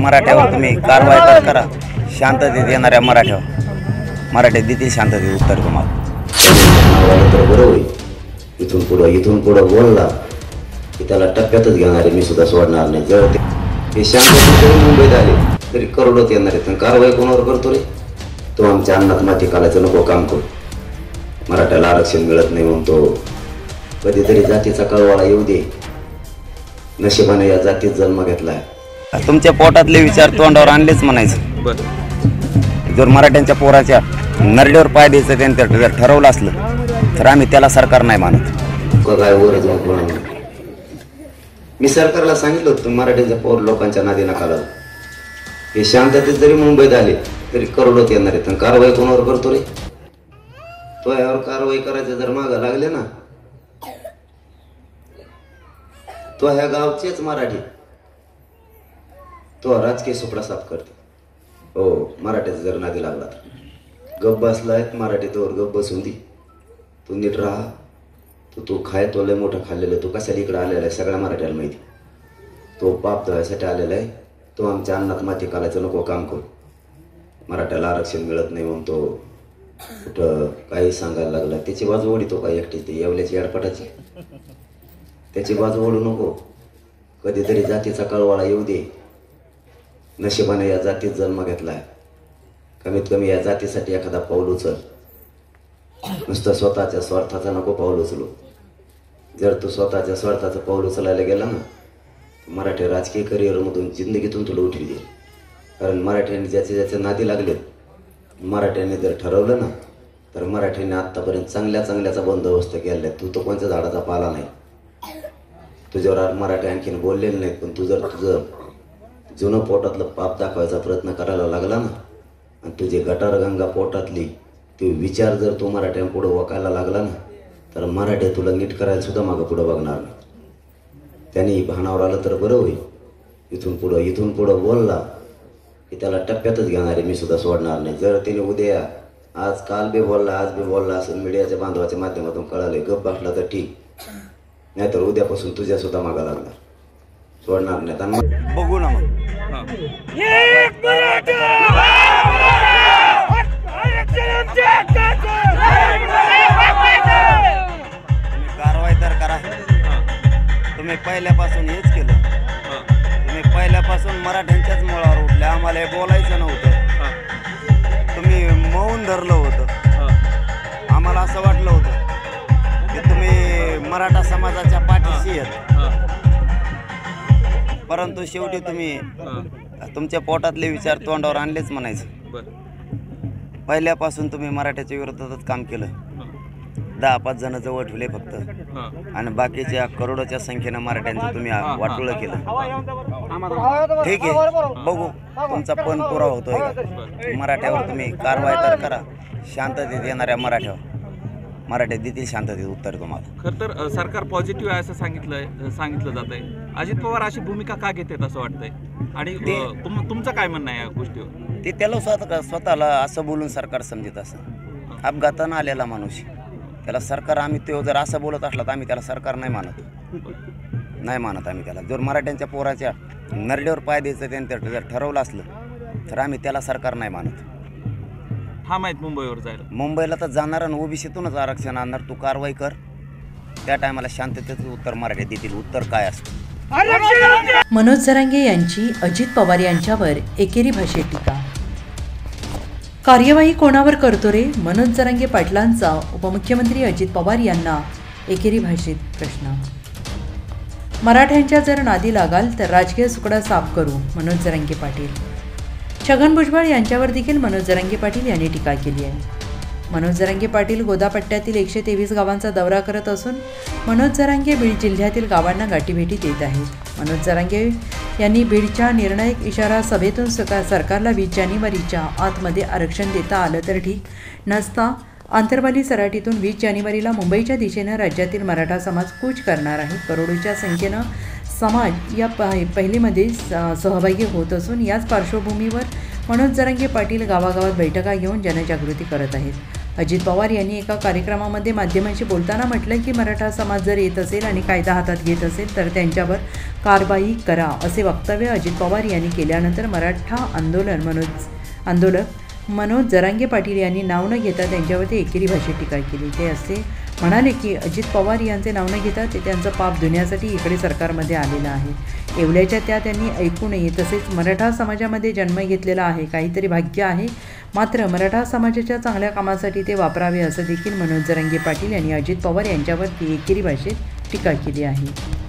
मराठ्यावर तुम्ही कारवाई तर करा. शांततेत येणाऱ्या मराठ्यात देतील शांततेत उत्तर तुम्हाला. तर बरं होईल. इथून पुढं बोलला की त्याला टप्प्यातच घेणार आहे. मी सुद्धा सोडणार नाही. जर ते शांततेत जरी मुंबईत आले तरी करोडोत येणार आहेत. पण कारवाई कोणावर करतो रे? तो आमच्या अन्नात माती कालायचं नको काम करू. मराठ्याला आरक्षण मिळत नाही म्हणतो. कधीतरी जातीचा कळवाळा येऊ दे. नशिबाने या जातीत जन्म घेतलाय. तुमच्या पोटातले विचार तोंडावर आणलेच म्हणायचं. जर मराठ्यांच्या पोराच्या नरड्यावर पाय द्यायचं त्यांनी जर ठरवलं असलं तर आम्ही त्याला सरकार नाही मानत. काय वर जाऊन मी सरकारला सांगितलं होतं मराठ्यांच्या पोर लोकांच्या नादी नका लागू. हे शांततेत जरी मुंबईत आले तरी करोडोत येणार आहेत. पण कारवाई कोणावर करतो रे? तो यावर कारवाई करायचं जर मागं लागले ना, तो ह्या गावचेच मराठी तो राजकीय सुपडा साफ करते. हो, मराठ्याचा जर नादी लागला तर गप्प बसलाय मराठी तोवर गप्प बसून दे. तू नीट राहा. तू खाय. तो लय मोठं खाल्लेलं. तू कशाला इकडे आलेला आहे सगळ्या मराठ्याला माहिती. तो पाप धुवायसाठी आलेला आहे. तो आमच्या अन्नात माती कालायचं नको काम करू. मराठ्याला आरक्षण मिळत नाही म्हणून तो कुठं काही सांगायला लागला. त्याची बाजू ओढितो का एकटी? ते येवल्याची अडपटाची. त्याची बाजू ओढू नको. कधीतरी जातीचा कळवाळा येऊ दे. नशिबाने या जातीत जन्म घेतलाय. कमीत कमी या जातीसाठी एखादा पाऊल उचल. नुसतं स्वतःच्या स्वार्थाचा नको पाऊल उचलू. जर तू स्वतःच्या स्वार्थाचं पाऊल उचलायला गेला ना, मराठी राजकीय करिअरमधून जिंदगीतून तुला उठवी देईल. कारण मराठ्यांनी ज्याचे नादी लागलेत, मराठ्यांनी जर ठरवलं ना तर मराठ्यांनी आत्तापर्यंत चांगल्याचा बंदोबस्त केला आहे. तू तर कोणत्या झाडाचा पाला नाही. तुझ्यावर मराठी आणखीन बोललेले नाहीत. पण तू जर तुझं जुनं पोटातलं पाप दाखवायचा प्रयत्न करायला लागला ना आणि तुझी गटारगंगा पोटातली ते विचार जर तू मराठ्यांपुढं वकायला लागला ना तर मराठी तुला नीट करायला सुद्धा मागं पुढं बघणार नाही. त्यांनी भानावर आलं तर बरं होईल. इथून पुढं बोलला की त्याला टप्प्यातच घेणार आहे. मी सुद्धा सोडणार नाही. जर त्याने उद्या आज काल बी बोलला असं मीडियाच्या बांधवाच्या माध्यमातून कळाले गप्प बसला तर ठीक. नाहीतर उद्यापासून तुझ्या सुद्धा मागा लागणार. सोडणार नाही. बघू ना मग. कारवाई तर करा. तुम्ही पहिल्यापासून हेच केलं. तुम्ही पहिल्यापासून मराठ्यांच्याच मुळावर उठले. आम्हाला हे बोलायचं नव्हतं. तुम्ही मौन धरलं होतं. आम्हाला असं वाटलं होतं की तुम्ही मराठा समाजाच्या पाठीशी आहेत. परंतु शेवटी तुम्ही तुमच्या पोटातले विचार तोंडावर आणलेच म्हणायचं. पहिल्यापासून तुम्ही मराठ्याच्या विरोधातच काम केलं. 10-5 जण जवळ ठेवले फक्त आणि बाकीच्या करोडोच्या संख्येनं मराठ्यांचं तुम्ही वाटोळं केलं. ठीक आहे, बघू तुमचा पण पुरावा होतोय का. मराठ्यावर तुम्ही कारवाई तर करा. शांततेत येणाऱ्या मराठ्यात देतील शांततेत उत्तर तुम्हाला. खरं तर सरकार पॉझिटिव्ह आहे असं सांगितलं जात आहे. अजित पवार अशी भूमिका का घेतात असं वाटतंय आणि तुमचं काय म्हणणं आहे या गोष्टीवर? ते त्याला स्वतःला असं बोलून सरकार समजत असं. अपघातानं आलेला माणूस त्याला सरकार आम्ही तो जर असं बोलत असला तर आम्ही त्याला सरकार नाही मानत आम्ही त्याला. जर मराठ्यांच्या पोराच्या नरड्यावर पाय द्यायचं त्यांनी जर ठरवलं असलं तर आम्ही त्याला सरकार नाही मानत. हा माहीत मुंबईवर जायला. मुंबईला तर जाणार आणि ओबीसीतूनच आरक्षण आणणार. तू कारवाई कर. त्या टायमाला शांततेचं उत्तर मराठ्यात देतील. उत्तर काय असतं. मनोज जरांगे यांची अजित पवार यांच्यावर एकेरी भाषेत टीका. कार्यवाही कोणावर करतो रे? मनोज जरांगे पाटलांचा उपमुख्यमंत्री अजित पवार यांना एकेरी भाषेत प्रश्न. मराठ्यांच्या जर नादी लागाल तर राजकीय सुकडा साफ करू. मनोज जरांगे पाटील. छगन भुजबळ यांच्यावर देखील मनोज जरांगे पाटील यांनी टीका केली आहे. मनोज जरांगे पाटील गोदापट्ट्यातील 123 गावांचा दौरा करत असून मनोज जरांगे बीड जिल्ह्यातील गावांना गाठीभेटी देत आहेत. मनोज जरांगे यांनी बीडच्या निर्णायक इशारा सभेतून सरकारला 20 जानेवारीच्या आतमध्ये आरक्षण देता आलं तर ठीक नसता. आंतरवाली सराटीतून 20 जानेवारीला मुंबईच्या दिशेनं राज्यातील मराठा समाज कूच करणार आहे. करोडोच्या संख्येनं समाज या पहिलीमध्ये सहभागी होत असून याच पार्श्वभूमीवर मनोज जरांगे पाटील गावागावात बैठका घेऊन जनजागृती करत आहेत. अजित पवार यांनी एका कार्यक्रमामध्ये माध्यमांशी बोलताना म्हटलं की मराठा समाज जर येत असेल आणि कायदा हातात घेत असेल तर त्यांच्यावर कारवाई करा, असे वक्तव्य अजित पवार यांनी केल्यानंतर मराठा आंदोलक मनोज जरांगे पाटील यांनी नाव न घेता त्यांच्यावरती एकेरी भाषेत टीका केली. ते असे म्हणाले की अजित पवार यांचे नाव न घेता ते त्यांचं पाप धुण्यासाठी इकडे सरकारमध्ये आलेलं आहे. येवल्याच्या त्यांनी ऐकू नये. तसेच मराठा समाजामध्ये जन्म घेतलेला आहे, काहीतरी भाग्य आहे, मात्र मराठा समाजाच्या चांगल्या कामासाठी ते वापरावे, असं देखील मनोज जरांगे पाटील यांनी अजित पवार यांच्यावरती एकेरी भाषेत टीका केली आहे.